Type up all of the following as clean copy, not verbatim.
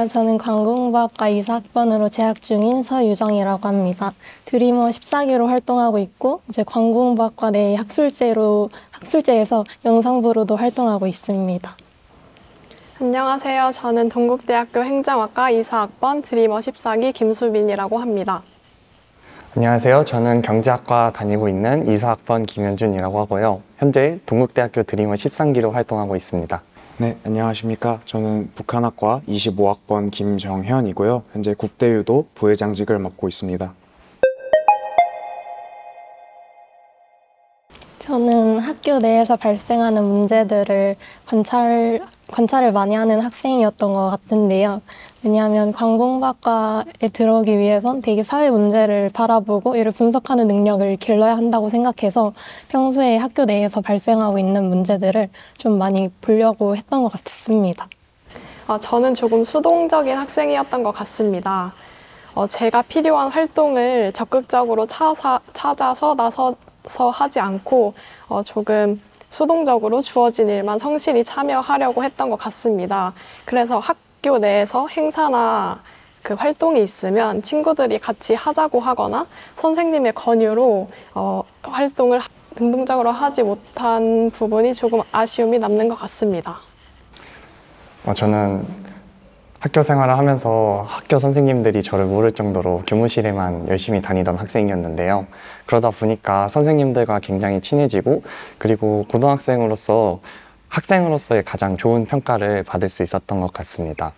안녕하세요. 저는 관공과학과 2사학번으로 재학 중인 서유정이라고 합니다. 드리머 14기로 활동하고 있고 이제 관공과학과 내 학술제에서 영상부로도 활동하고 있습니다. 안녕하세요. 저는 동국대학교 행정학과 2사학번 드리머 14기 김수빈이라고 합니다. 안녕하세요. 저는 경제학과 다니고 있는 2사학번 김현준이라고 하고요. 현재 동국대학교 드리머 13기로 활동하고 있습니다. 네, 안녕하십니까. 저는 북한학과 25학번 김정현이고요. 현재 국대유도 부회장직을 맡고 있습니다. 저는 학교 내에서 발생하는 문제들을 관찰을 많이 하는 학생이었던 것 같은데요. 왜냐하면 관공과학과에 들어오기 위해선 되게 사회 문제를 바라보고 이를 분석하는 능력을 길러야 한다고 생각해서 평소에 학교 내에서 발생하고 있는 문제들을 좀 많이 보려고 했던 것 같습니다. 저는 조금 수동적인 학생이었던 것 같습니다. 제가 필요한 활동을 적극적으로 찾아서 나서서 하지 않고 조금 수동적으로 주어진 일만 성실히 참여하려고 했던 것 같습니다. 그래서 학교 내에서 행사나 그 활동이 있으면 친구들이 같이 하자고 하거나 선생님의 권유로 활동을 능동적으로 하지 못한 부분이 조금 아쉬움이 남는 것 같습니다. 저는 학교 생활을 하면서 학교 선생님들이 저를 모를 정도로 교무실에만 열심히 다니던 학생이었는데요. 그러다 보니까 선생님들과 굉장히 친해지고 그리고 고등학생으로서 학생으로서의 가장 좋은 평가를 받을 수 있었던 것 같습니다.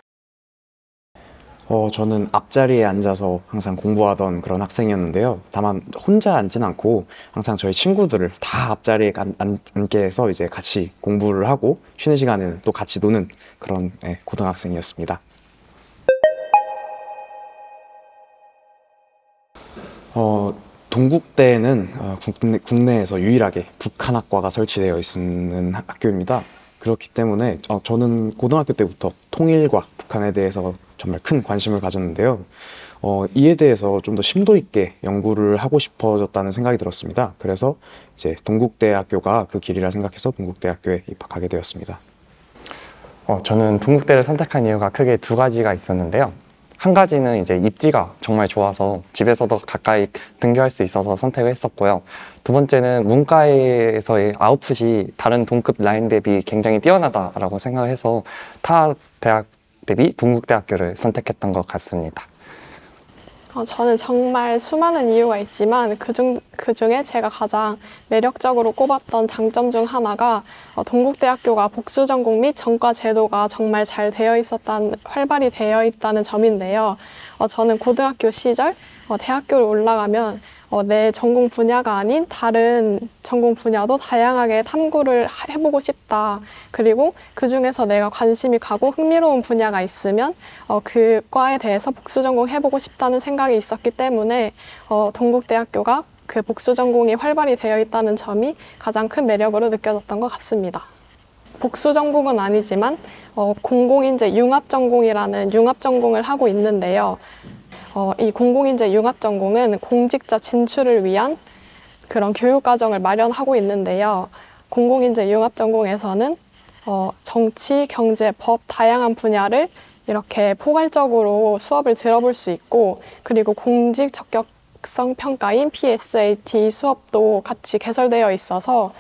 저는 앞자리에 앉아서 항상 공부하던 그런 학생이었는데요. 다만 혼자 앉진 않고 항상 저희 친구들을 다 앞자리에 앉게 해서 이제 같이 공부를 하고 쉬는 시간에는 또 같이 노는 그런 고등학생이었습니다. 동국대는 국내에서 유일하게 북한학과가 설치되어 있는 학교입니다. 그렇기 때문에 저는 고등학교 때부터 통일과 북한에 대해서 정말 큰 관심을 가졌는데요. 이에 대해서 좀 더 심도 있게 연구를 하고 싶어졌다는 생각이 들었습니다. 그래서 이제 동국대학교가 그 길이라 생각해서 동국대학교에 입학하게 되었습니다. 저는 동국대를 선택한 이유가 크게 두 가지가 있었는데요. 한 가지는 이제 입지가 정말 좋아서 집에서도 가까이 등교할 수 있어서 선택을 했었고요. 두 번째는 문과에서의 아웃풋이 다른 동급 라인 대비 굉장히 뛰어나다라고 생각해서 타 대학 대비 동국대학교를 선택했던 것 같습니다. 저는 정말 수많은 이유가 있지만 그중에 제가 가장 매력적으로 꼽았던 장점 중 하나가 동국대학교가 복수전공 및 전과 제도가 정말 잘 활발히 되어 있다는 점인데요. 저는 고등학교 시절 대학교를 올라가면 내 전공 분야가 아닌 다른 전공 분야도 다양하게 탐구를 해보고 싶다. 그리고 그중에서 내가 관심이 가고 흥미로운 분야가 있으면 그 과에 대해서 복수 전공해보고 싶다는 생각이 있었기 때문에 동국대학교가 그 복수 전공이 활발히 되어 있다는 점이 가장 큰 매력으로 느껴졌던 것 같습니다. 복수 전공은 아니지만 공공인재 융합 전공이라는 융합 전공을 하고 있는데요. 이 공공인재 융합 전공은 공직자 진출을 위한 그런 교육 과정을 마련하고 있는데요. 공공인재 융합 전공에서는 정치, 경제, 법 다양한 분야를 이렇게 포괄적으로 수업을 들어볼 수 있고 그리고 공직 적격성 평가인 PSAT 수업도 같이 개설되어 있어서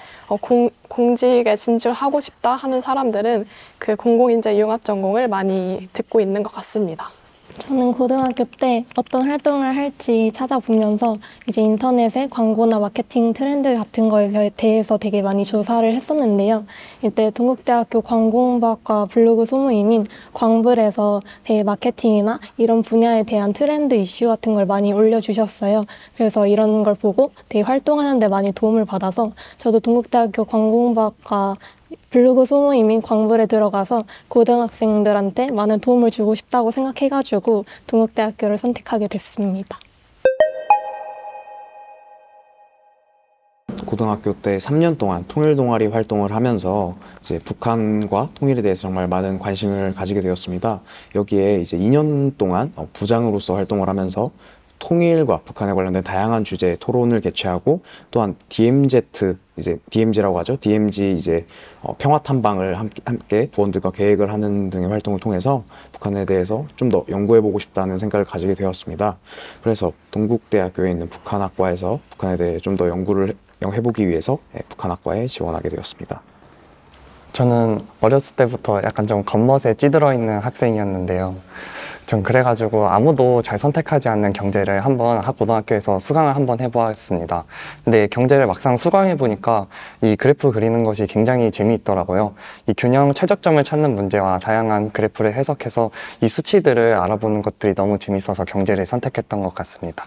공직에 진출하고 싶다 하는 사람들은 그 공공인재 융합 전공을 많이 듣고 있는 것 같습니다. 저는 고등학교 때 어떤 활동을 할지 찾아보면서 이제 인터넷에 광고나 마케팅 트렌드 같은 거에 대해서 되게 많이 조사를 했었는데요. 이때 동국대학교 관공과학과 블로그 소모임인 광블에서 되게 마케팅이나 이런 분야에 대한 트렌드 이슈 같은 걸 많이 올려주셨어요. 그래서 이런 걸 보고 되게 활동하는 데 많이 도움을 받아서 저도 동국대학교 관공과학과 블로그 소모임인 광블에 들어가서 고등학생들한테 많은 도움을 주고 싶다고 생각해가지고 동국대학교를 선택하게 됐습니다. 고등학교 때 3년 동안 통일 동아리 활동을 하면서 이제 북한과 통일에 대해서 정말 많은 관심을 가지게 되었습니다. 여기에 이제 2년 동안 부장으로서 활동을 하면서 통일과 북한에 관련된 다양한 주제의 토론을 개최하고 또한 DMZ 이제 DMZ라고 하죠. DMZ 이제 평화 탐방을 함께 부원들과 계획을 하는 등의 활동을 통해서 북한에 대해서 좀 더 연구해보고 싶다는 생각을 가지게 되었습니다. 그래서 동국대학교에 있는 북한학과에서 북한에 대해 좀 더 연구를 해보기 위해서 북한학과에 지원하게 되었습니다. 저는 어렸을 때부터 약간 좀 겉멋에 찌들어 있는 학생이었는데요. 전 그래가지고 아무도 잘 선택하지 않는 경제를 한번 고등학교에서 수강을 한번 해보았습니다. 근데 경제를 막상 수강해보니까 이 그래프 그리는 것이 굉장히 재미있더라고요. 이 균형 최저점을 찾는 문제와 다양한 그래프를 해석해서 이 수치들을 알아보는 것들이 너무 재밌어서 경제를 선택했던 것 같습니다.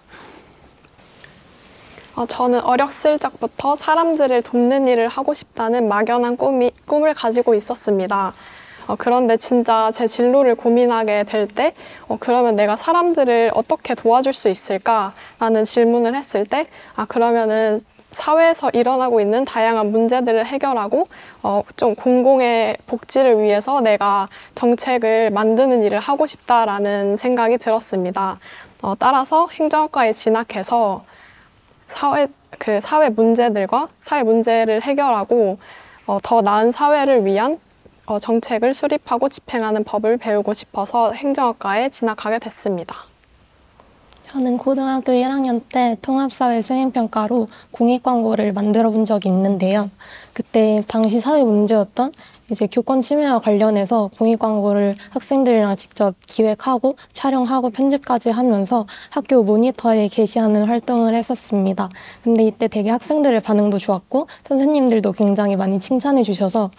저는 어렸을 적부터 사람들을 돕는 일을 하고 싶다는 막연한 꿈을 가지고 있었습니다. 그런데 진짜 제 진로를 고민하게 될 때 그러면 내가 사람들을 어떻게 도와줄 수 있을까라는 질문을 했을 때 그러면은 사회에서 일어나고 있는 다양한 문제들을 해결하고 좀 공공의 복지를 위해서 내가 정책을 만드는 일을 하고 싶다라는 생각이 들었습니다. 따라서 행정학과에 진학해서 사회 문제들과 사회 문제를 해결하고 더 나은 사회를 위한 정책을 수립하고 집행하는 법을 배우고 싶어서 행정학과에 진학하게 됐습니다. 저는 고등학교 1학년 때 통합사회 수행평가로 공익광고를 만들어 본 적이 있는데요. 그때 당시 사회 문제였던 이제 교권 침해와 관련해서 공익광고를 학생들이랑 직접 기획하고 촬영하고 편집까지 하면서 학교 모니터에 게시하는 활동을 했었습니다. 근데 이때 되게 학생들의 반응도 좋았고 선생님들도 굉장히 많이 칭찬해 주셔서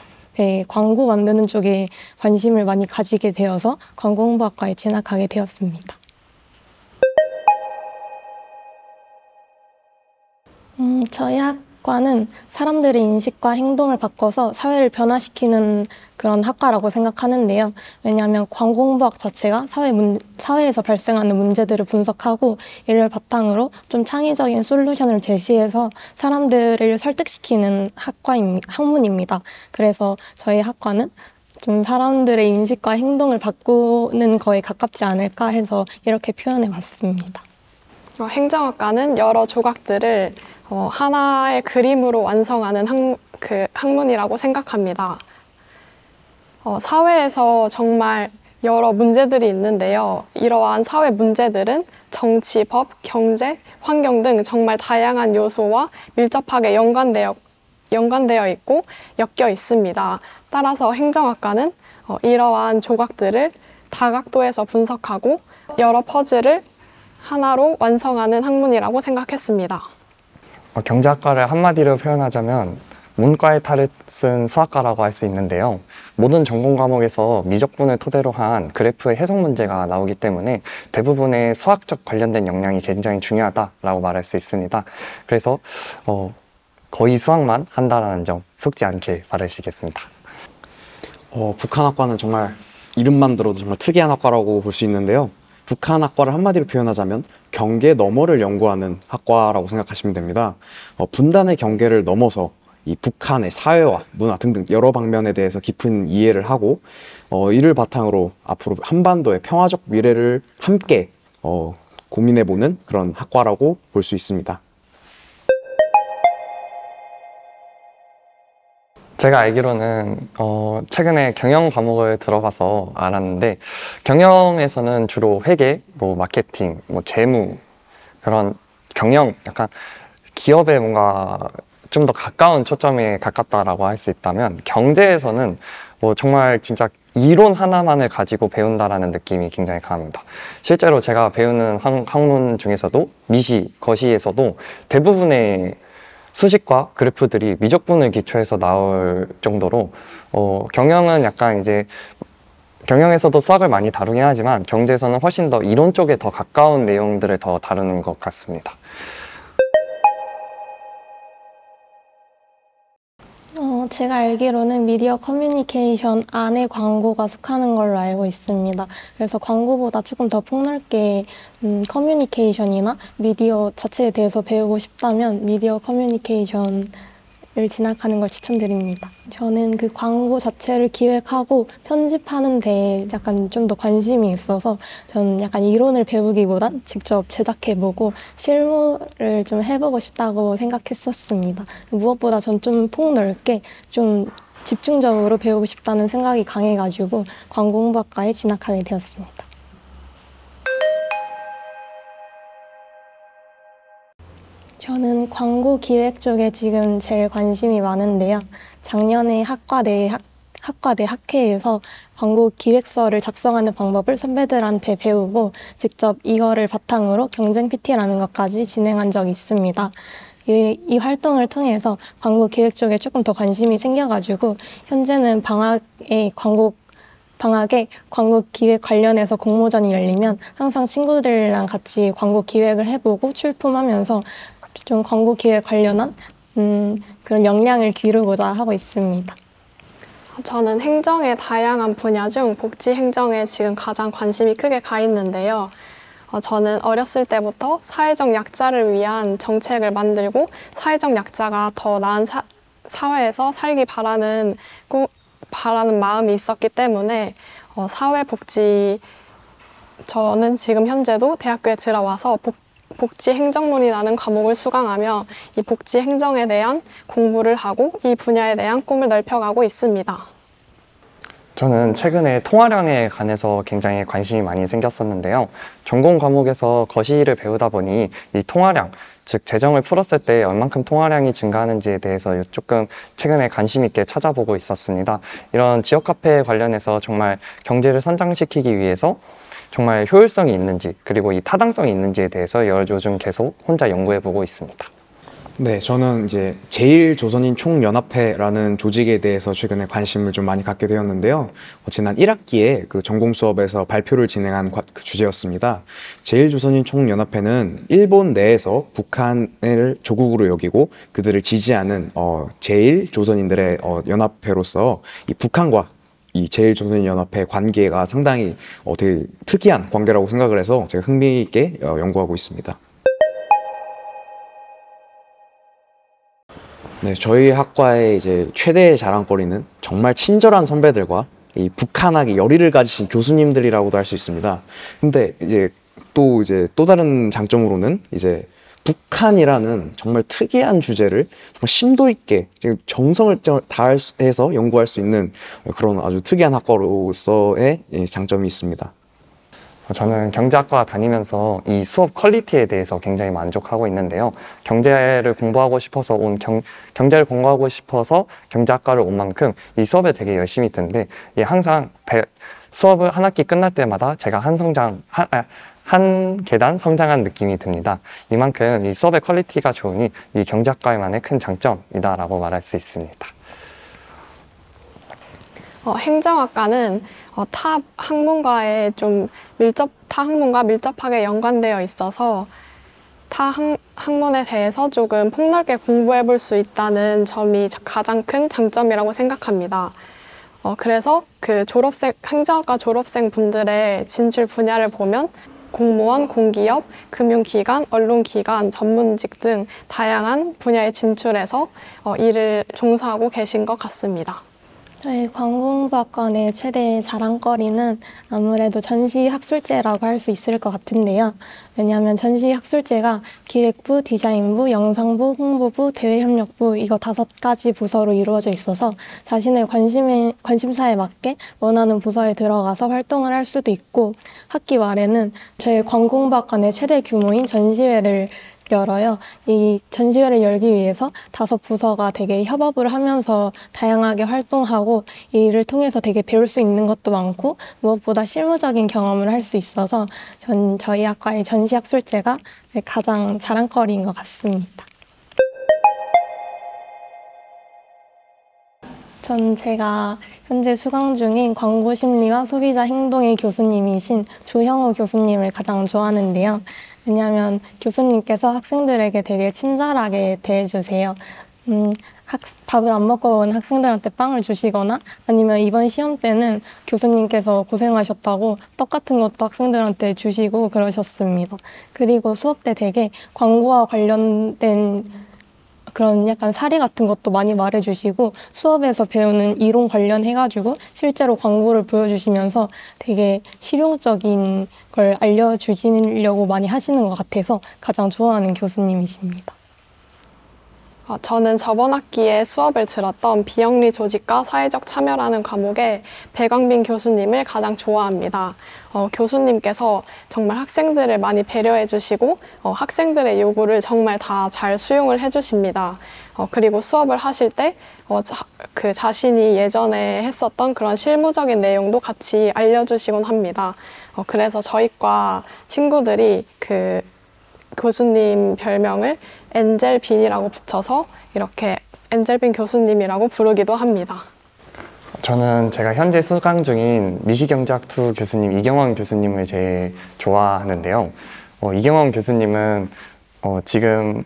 광고 만드는 쪽에 관심을 많이 가지게 되어서 광고홍보학과에 진학하게 되었습니다. 저희 학과는 사람들의 인식과 행동을 바꿔서 사회를 변화시키는 그런 학과라고 생각하는데요. 왜냐하면 광고홍보학 자체가 사회에서 발생하는 문제들을 분석하고 이를 바탕으로 좀 창의적인 솔루션을 제시해서 사람들을 설득시키는 학문입니다. 그래서 저희 학과는 좀 사람들의 인식과 행동을 바꾸는 거에 가깝지 않을까 해서 이렇게 표현해 봤습니다. 행정학과는 여러 조각들을 하나의 그림으로 완성하는 학문이라고 생각합니다. 사회에서 정말 여러 문제들이 있는데요. 이러한 사회 문제들은 정치, 법, 경제, 환경 등 정말 다양한 요소와 밀접하게 연관되어 있고 엮여 있습니다. 따라서 행정학과는 이러한 조각들을 다각도에서 분석하고 여러 퍼즐을 하나로 완성하는 학문이라고 생각했습니다. 경제학과를 한마디로 표현하자면 문과의 탈을 쓴 수학과라고 할 수 있는데요. 모든 전공 과목에서 미적분을 토대로 한 그래프의 해석 문제가 나오기 때문에 대부분의 수학적 관련된 역량이 굉장히 중요하다라고 말할 수 있습니다. 그래서 거의 수학만 한다는 점 속지 않길 바라시겠습니다. 북한학과는 정말 이름만 들어도 정말 특이한 학과라고 볼 수 있는데요. 북한학과를 한마디로 표현하자면 경계 너머를 연구하는 학과라고 생각하시면 됩니다. 분단의 경계를 넘어서 이 북한의 사회와 문화 등등 여러 방면에 대해서 깊은 이해를 하고 이를 바탕으로 앞으로 한반도의 평화적 미래를 함께 고민해보는 그런 학과라고 볼 수 있습니다. 제가 알기로는 최근에 경영 과목을 들어가서 알았는데 경영에서는 주로 회계, 마케팅, 재무 그런 경영 약간 기업에 뭔가 좀 더 가까운 초점에 가깝다라고 할 수 있다면 경제에서는 정말 진짜 이론 하나만을 가지고 배운다라는 느낌이 굉장히 강합니다. 실제로 제가 배우는 학문 중에서도 미시, 거시에서도 대부분의 수식과 그래프들이 미적분을 기초해서 나올 정도로 경영은 약간 이제 경영에서도 수학을 많이 다루긴 하지만 경제에서는 훨씬 더 이론 쪽에 더 가까운 내용들을 더 다루는 것 같습니다. 제가 알기로는 미디어 커뮤니케이션 안에 광고가 속하는 걸로 알고 있습니다. 그래서 광고보다 조금 더 폭넓게 커뮤니케이션이나 미디어 자체에 대해서 배우고 싶다면 미디어 커뮤니케이션을 진학하는 걸 추천드립니다. 저는 그 광고 자체를 기획하고 편집하는 데 약간 좀 더 관심이 있어서 저는 약간 이론을 배우기보단 직접 제작해보고 실무를 좀 해보고 싶다고 생각했었습니다. 무엇보다 전 좀 폭넓게 좀 집중적으로 배우고 싶다는 생각이 강해가지고 광고홍보학과에 진학하게 되었습니다. 저는 광고 기획 쪽에 지금 제일 관심이 많은데요. 작년에 학과 내 학회에서 광고 기획서를 작성하는 방법을 선배들한테 배우고 직접 이거를 바탕으로 경쟁 PT라는 것까지 진행한 적이 있습니다. 이 활동을 통해서 광고 기획 쪽에 조금 더 관심이 생겨가지고 현재는 방학에 광고 기획 관련해서 공모전이 열리면 항상 친구들이랑 같이 광고 기획을 해보고 출품하면서 좀 광고 기획 관련한 그런 역량을 기르고자 하고 있습니다. 저는 행정의 다양한 분야 중 복지 행정에 지금 가장 관심이 크게 가 있는데요. 저는 어렸을 때부터 사회적 약자를 위한 정책을 만들고 사회적 약자가 더 나은 사회에서 살기 바라는 마음이 있었기 때문에 저는 지금 현재도 대학교에 들어와서 복지 행정론이라는 과목을 수강하며 이 복지 행정에 대한 공부를 하고 이 분야에 대한 꿈을 넓혀가고 있습니다. 저는 최근에 통화량에 관해서 굉장히 관심이 많이 생겼었는데요. 전공 과목에서 거시를 배우다 보니 이 통화량, 즉 재정을 풀었을 때 얼만큼 통화량이 증가하는지에 대해서 조금 최근에 관심 있게 찾아보고 있었습니다. 이런 지역 카페 관련해서 정말 경제를 선장시키기 위해서 정말 효율성이 있는지 그리고 이 타당성이 있는지에 대해서 요즘 계속 혼자 연구해보고 있습니다. 네, 저는 이제 제1조선인 총연합회라는 조직에 대해서 최근에 관심을 좀 많이 갖게 되었는데요. 지난 1학기에 그 전공 수업에서 발표를 진행한 그 주제였습니다. 제1조선인 총연합회는 일본 내에서 북한을 조국으로 여기고 그들을 지지하는 제1조선인들의 연합회로서 이 북한과 이 제1조선인연합회 관계가 상당히 되게 특이한 관계라고 생각을 해서 제가 흥미있게 연구하고 있습니다. 네, 저희 학과의 이제 최대의 자랑거리는 정말 친절한 선배들과 이 북한학에 열의를 가지신 교수님들이라고도 할 수 있습니다. 근데 이제 또 다른 장점으로는 이제 북한이라는 정말 특이한 주제를 정말 심도 있게 정성을 다해서 연구할 수 있는 그런 아주 특이한 학과로서의 장점이 있습니다. 저는 경제학과 다니면서 이 수업 퀄리티에 대해서 굉장히 만족하고 있는데요. 경제를 공부하고 싶어서 경제학과를 온 만큼 이 수업에 되게 열심히 듣는데 항상 수업을 한 학기 끝날 때마다 제가 한 계단 성장한 느낌이 듭니다. 이만큼 이 수업의 퀄리티가 좋으니 이 경제학과만의 큰 장점이다라고 말할 수 있습니다. 행정학과는 타 학문과 밀접하게 연관되어 있어서 타 학문에 대해서 조금 폭넓게 공부해 볼 수 있다는 점이 가장 큰 장점이라고 생각합니다. 그래서 그 행정학과 졸업생 분들의 진출 분야를 보면 공무원, 공기업, 금융기관, 언론기관, 전문직 등 다양한 분야에 진출해서 일을 종사하고 계신 것 같습니다. 저희 광고홍보학과의 최대의 자랑거리는 아무래도 전시학술제라고 할 수 있을 것 같은데요. 왜냐하면 전시학술제가 기획부, 디자인부, 영상부, 홍보부, 대외협력부 이거 5가지 부서로 이루어져 있어서 자신의 관심사에 맞게 원하는 부서에 들어가서 활동을 할 수도 있고 학기 말에는 저희 광고홍보학과의 최대 규모인 전시회를 열어요. 이 전시회를 열기 위해서 5부서가 되게 협업을 하면서 다양하게 활동하고 이 일을 통해서 되게 배울 수 있는 것도 많고 무엇보다 실무적인 경험을 할 수 있어서 저희 학과의 전시학술제가 가장 자랑거리인 것 같습니다. 제가 현재 수강 중인 광고심리와 소비자 행동의 교수님이신 조형우 교수님을 가장 좋아하는데요. 왜냐하면 교수님께서 학생들에게 되게 친절하게 대해주세요. 밥을 안 먹고 온 학생들한테 빵을 주시거나 아니면 이번 시험 때는 교수님께서 고생하셨다고 떡 같은 것도 학생들한테 주시고 그러셨습니다. 그리고 수업 때 되게 광고와 관련된 그런 약간 사례 같은 것도 많이 말해주시고 수업에서 배우는 이론 관련해가지고 실제로 광고를 보여주시면서 되게 실용적인 걸 알려주시려고 많이 하시는 것 같아서 가장 좋아하는 교수님이십니다. 저는 저번 학기에 수업을 들었던 비영리 조직과 사회적 참여라는 과목에 배광빈 교수님을 가장 좋아합니다. 교수님께서 정말 학생들을 많이 배려해 주시고 학생들의 요구를 정말 다 잘 수용을 해 주십니다. 그리고 수업을 하실 때 그 자신이 예전에 했었던 그런 실무적인 내용도 같이 알려주시곤 합니다. 그래서 저희과 친구들이 그 교수님 별명을 엔젤빈이라고 붙여서 이렇게 엔젤빈 교수님이라고 부르기도 합니다. 저는 제가 현재 수강 중인 미시경제학2 교수님 이경원 교수님을 제일 좋아하는데요. 이경원 교수님은 지금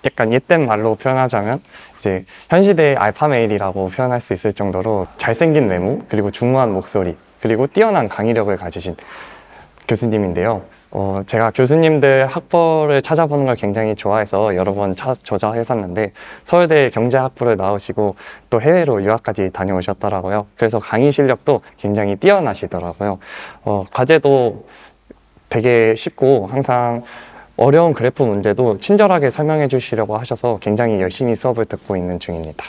약간 옛된 말로 표현하자면 이제 현 시대의 알파메일이라고 표현할 수 있을 정도로 잘생긴 외모, 그리고 중후한 목소리, 그리고 뛰어난 강의력을 가지신 교수님인데요. 제가 교수님들 학벌을 찾아보는 걸 굉장히 좋아해서 여러 번 조사해봤는데 서울대 경제학부를 나오시고 또 해외로 유학까지 다녀오셨더라고요. 그래서 강의 실력도 굉장히 뛰어나시더라고요. 과제도 되게 쉽고 항상 어려운 그래프 문제도 친절하게 설명해 주시려고 하셔서 굉장히 열심히 수업을 듣고 있는 중입니다.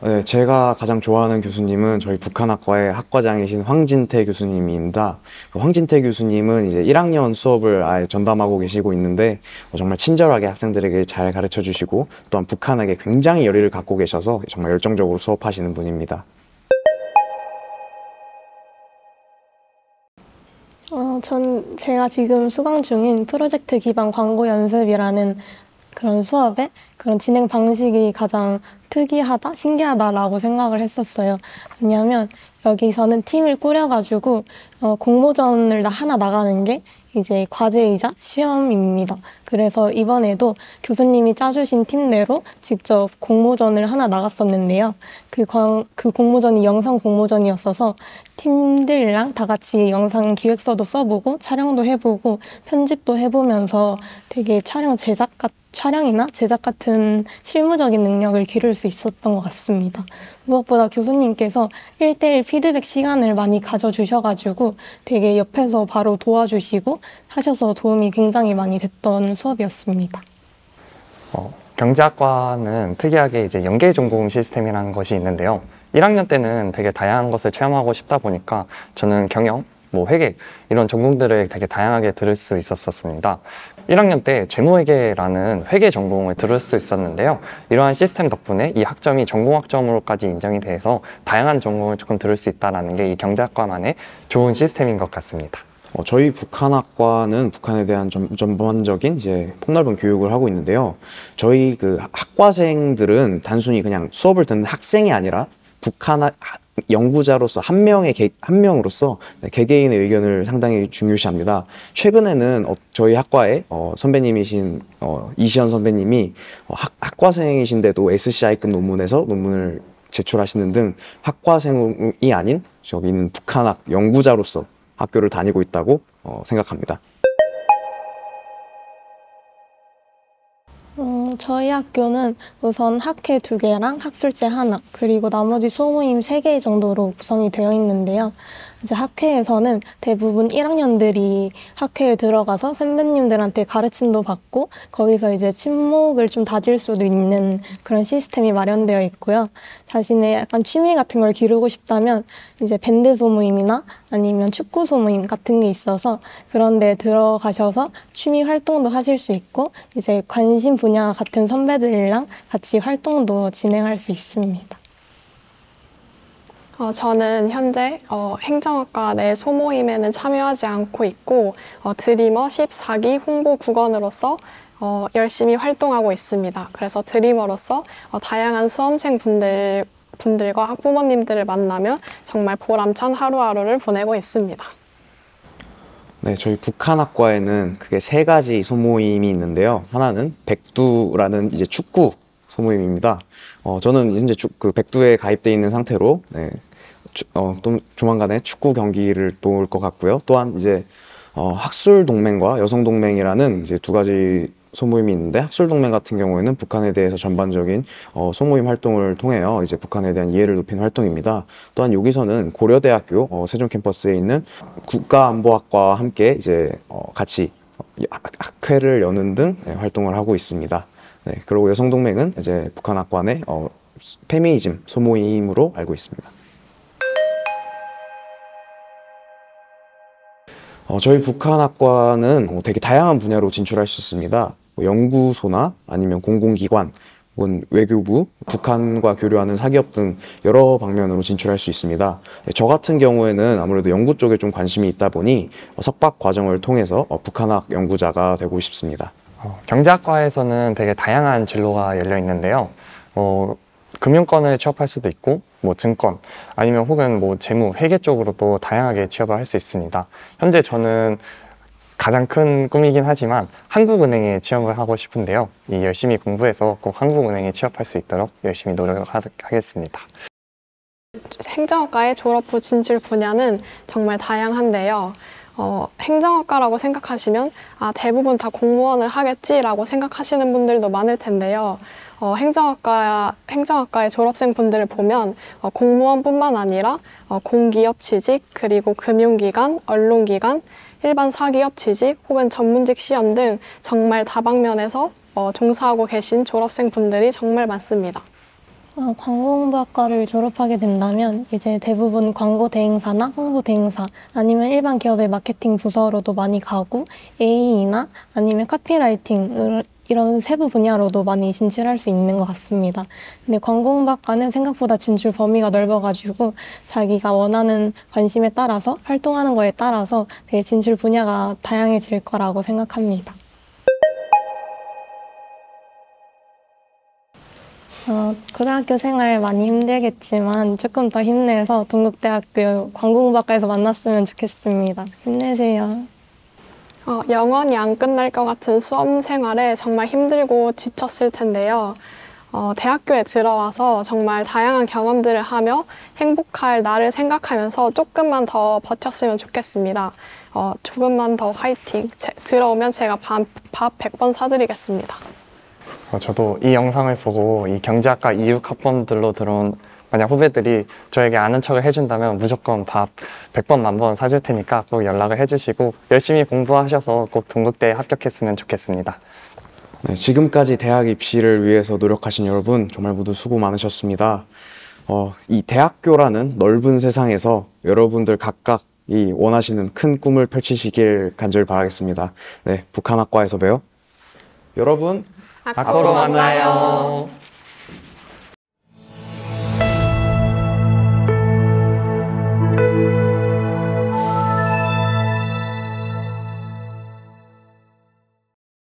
네, 제가 가장 좋아하는 교수님은 저희 북한학과의 학과장이신 황진태 교수님입니다. 황진태 교수님은 이제 1학년 수업을 아예 전담하고 계시고 있는데 정말 친절하게 학생들에게 잘 가르쳐 주시고 또한 북한에게 굉장히 열의를 갖고 계셔서 정말 열정적으로 수업하시는 분입니다. 제가 지금 수강 중인 프로젝트 기반 광고 연습이라는 그런 수업에 그런 진행 방식이 가장 특이하다, 신기하다라고 생각을 했었어요. 왜냐하면 여기서는 팀을 꾸려가지고 공모전을 하나 나가는 게 이제 과제이자 시험입니다. 그래서 이번에도 교수님이 짜주신 팀대로 직접 공모전을 하나 나갔었는데요. 그 공모전이 영상 공모전이었어서 팀들이랑 다 같이 영상 기획서도 써보고 촬영도 해보고 편집도 해보면서 되게 촬영이나 제작 같은 실무적인 능력을 기를 수 있었던 것 같습니다. 무엇보다 교수님께서 1대1 피드백 시간을 많이 가져주셔가지고 되게 옆에서 바로 도와주시고 하셔서 도움이 굉장히 많이 됐던 수업이었습니다. 경제학과는 특이하게 이제 연계 전공 시스템이라는 것이 있는데요. 1학년 때는 되게 다양한 것을 체험하고 싶다 보니까 저는 경영, 회계 이런 전공들을 되게 다양하게 들을 수 있었습니다. 1학년 때 재무회계라는 회계 전공을 들을 수 있었는데요. 이러한 시스템 덕분에 이 학점이 전공학점으로까지 인정이 돼서 다양한 전공을 조금 들을 수 있다는 게 이 경제학과만의 좋은 시스템인 것 같습니다. 저희 북한학과는 북한에 대한 전반적인 이제 폭넓은 교육을 하고 있는데요. 저희 그 학과생들은 단순히 그냥 수업을 듣는 학생이 아니라 북한 연구자로서 한 명으로서 개개인의 의견을 상당히 중요시합니다. 최근에는 저희 학과의 선배님이신 이시연 선배님이 학과생이신데도 SCI급 논문에서 논문을 제출하시는 등 학과생이 아닌 저기는 북한학 연구자로서 학교를 다니고 있다고 생각합니다. 저희 학교는 우선 학회 2개랑 학술제 하나, 그리고 나머지 소모임 3개 정도로 구성이 되어 있는데요. 이제 학회에서는 대부분 1학년들이 학회에 들어가서 선배님들한테 가르침도 받고 거기서 이제 친목을 좀 다질 수도 있는 그런 시스템이 마련되어 있고요. 자신의 약간 취미 같은 걸 기르고 싶다면 이제 밴드 소모임이나 아니면 축구 소모임 같은 게 있어서 그런 데 들어가셔서 취미 활동도 하실 수 있고 이제 관심 분야 같은 선배들이랑 같이 활동도 진행할 수 있습니다. 저는 현재 행정학과 내 소모임에는 참여하지 않고 있고 드리머 14기 홍보 국원으로서 열심히 활동하고 있습니다. 그래서 드리머로서 다양한 수험생 분들과 학부모님들을 만나며 정말 보람찬 하루하루를 보내고 있습니다. 네, 저희 북한학과에는 크게 3가지 소모임이 있는데요. 하나는 백두라는 이제 축구 소모임입니다. 저는 현재 그 백두에 가입되어 있는 상태로 또 조만간에 축구 경기를 또 올 것 같고요. 또한 이제 학술 동맹과 여성 동맹이라는 이제 2가지 소모임이 있는데 학술동맹 같은 경우에는 북한에 대해서 전반적인 소모임 활동을 통해요. 이제 북한에 대한 이해를 높이는 활동입니다. 또한 여기서는 고려대학교 세종 캠퍼스에 있는 국가안보학과와 함께 이제 같이 학회를 여는 등 활동을 하고 있습니다. 네, 그리고 여성동맹은 이제 북한학과 내 페미니즘 소모임으로 알고 있습니다. 저희 북한학과는 되게 다양한 분야로 진출할 수 있습니다. 연구소나 아니면 공공기관, 혹은 외교부, 북한과 교류하는 사기업 등 여러 방면으로 진출할 수 있습니다. 저 같은 경우에는 아무래도 연구 쪽에 좀 관심이 있다 보니 석박 과정을 통해서 북한학 연구자가 되고 싶습니다. 경제학과에서는 되게 다양한 진로가 열려 있는데요. 금융권을 취업할 수도 있고, 뭐 증권, 아니면 혹은 뭐 재무, 회계 쪽으로도 다양하게 취업을 할 수 있습니다. 현재 저는 가장 큰 꿈이긴 하지만 한국은행에 취업을 하고 싶은데요. 열심히 공부해서 꼭 한국은행에 취업할 수 있도록 열심히 노력하겠습니다. 행정학과의 졸업 후 진출 분야는 정말 다양한데요. 행정학과라고 생각하시면 대부분 다 공무원을 하겠지라고 생각하시는 분들도 많을 텐데요. 행정학과의 졸업생 분들을 보면 공무원뿐만 아니라 공기업 취직, 그리고 금융기관, 언론기관, 일반 사기업 취직 혹은 전문직 시험 등 정말 다방면에서 종사하고 계신 졸업생 분들이 정말 많습니다. 광고홍보학과를 졸업하게 된다면 이제 대부분 광고 대행사나 홍보 대행사 아니면 일반 기업의 마케팅 부서로도 많이 가고 AE나 아니면 카피라이팅 이런 세부 분야로도 많이 진출할 수 있는 것 같습니다. 근데 광고홍보학과는 생각보다 진출 범위가 넓어가지고 자기가 원하는 관심에 따라서 활동하는 거에 따라서 되게 진출 분야가 다양해질 거라고 생각합니다. 고등학교 생활 많이 힘들겠지만 조금 더 힘내서 동국대학교 광고홍보학과에서 만났으면 좋겠습니다. 힘내세요. 영원히 안 끝날 것 같은 수험 생활에 정말 힘들고 지쳤을 텐데요. 대학교에 들어와서 정말 다양한 경험들을 하며 행복할 나를 생각하면서 조금만 더 버텼으면 좋겠습니다. 조금만 더 화이팅! 들어오면 제가 밥 100번 사드리겠습니다. 저도 이 영상을 보고 이 경제학과 26학번들로 들어온 만약 후배들이 저에게 아는 척을 해준다면 무조건 밥 100번 만번 사줄 테니까 꼭 연락을 해주시고 열심히 공부하셔서 꼭 동국대에 합격했으면 좋겠습니다. 네, 지금까지 대학 입시를 위해서 노력하신 여러분 정말 모두 수고 많으셨습니다. 이 대학교라는 넓은 세상에서 여러분들 각각 이 원하시는 큰 꿈을 펼치시길 간절히 바라겠습니다. 네, 북한학과에서 봬요. 여러분 앞으로 만나요.